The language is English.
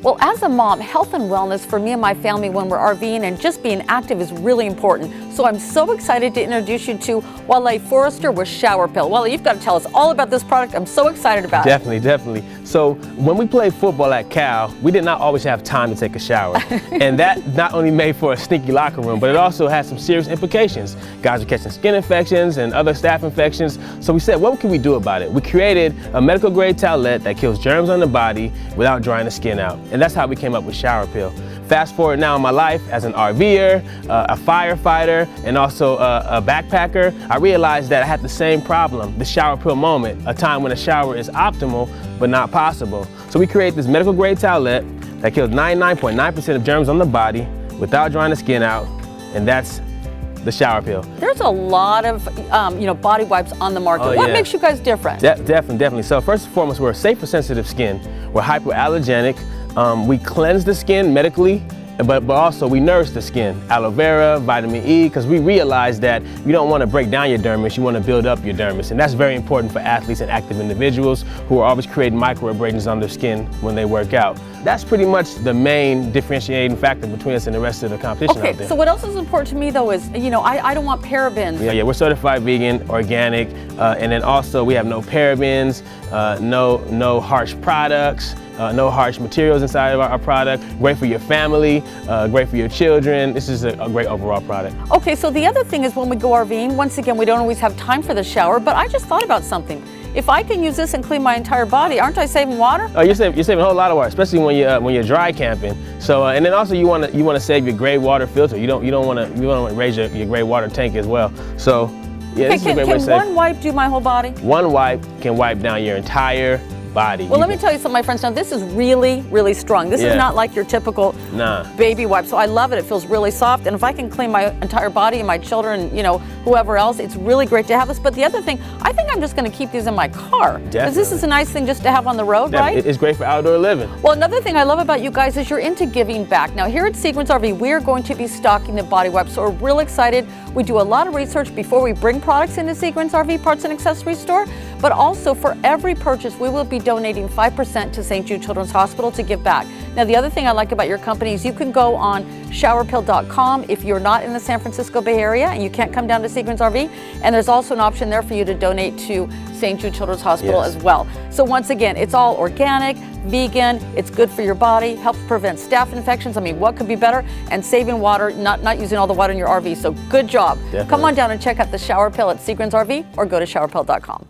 Well, as a mom, health and wellness for me and my family when we're RVing and just being active is really important. So I'm so excited to introduce you to Wale Forrester with Shower Pill. Wale, you've got to tell us all about this product. I'm so excited about it. Definitely. So when we played football at Cal, we did not always have time to take a shower. And that not only made for a stinky locker room, but it also had some serious implications. Guys were catching skin infections and other staph infections. So we said, what can we do about it? We created a medical grade towelette that kills germs on the body without drying the skin out. And that's how we came up with Shower Pill. Fast forward now in my life as an RVer, a firefighter, and also a backpacker, I realized that I had the same problem, the shower pill moment, a time when a shower is optimal but not possible. So we created this medical grade towelette that kills 99.9% of germs on the body without drying the skin out, and that's the Shower Pill. There's a lot of body wipes on the market. What makes you guys different? Definitely. So first and foremost, we're safe for sensitive skin. We're hypoallergenic. We cleanse the skin medically, but also we nourish the skin. Aloe vera, vitamin E, because we realize that you don't want to break down your dermis, you want to build up your dermis. And that's very important for athletes and active individuals who are always creating microabrasions on their skin when they work out. That's pretty much the main differentiating factor between us and the rest of the competition out there. So what else is important to me though is, I don't want parabens. Yeah, we're certified vegan, organic, and then also we have no parabens, no harsh products, no harsh materials inside of our product. Great for your family, great for your children. This is a great overall product. Okay, so the other thing is when we go RVing, once again, we don't always have time for the shower, but I just thought about something. If I can use this and clean my entire body, aren't I saving water? Oh, you're saving a whole lot of water, especially when you're dry camping. So, and then also you want to save your gray water filter. You don't want to raise your gray water tank as well. So, yeah, this is a great way to save. Can one wipe do my whole body? One wipe can wipe down your entire body. Well, let me tell you something, my friends. Now, this is really, really strong. This is not like your typical baby wipe. So I love it. It feels really soft. And if I can clean my entire body and my children, whoever else, it's really great to have this. But the other thing, I think I'm just going to keep these in my car. Because this is a nice thing just to have on the road, right? It's great for outdoor living. Well, another thing I love about you guys is you're into giving back. Now, here at See Grins RV, we're going to be stocking the body wipes. So we're real excited. We do a lot of research before we bring products into See Grins RV Parts and Accessories store. But also for every purchase, we will be donating 5% to St. Jude Children's Hospital to give back. Now, the other thing I like about your company is you can go on showerpill.com if you're not in the San Francisco Bay Area and you can't come down to See Grins RV. And there's also an option there for you to donate to St. Jude Children's Hospital as well. So once again, it's all organic, vegan, it's good for your body, helps prevent staph infections. I mean, what could be better? And saving water, not using all the water in your RV. So good job. Definitely. Come on down and check out the Shower Pill at See Grins RV or go to showerpill.com.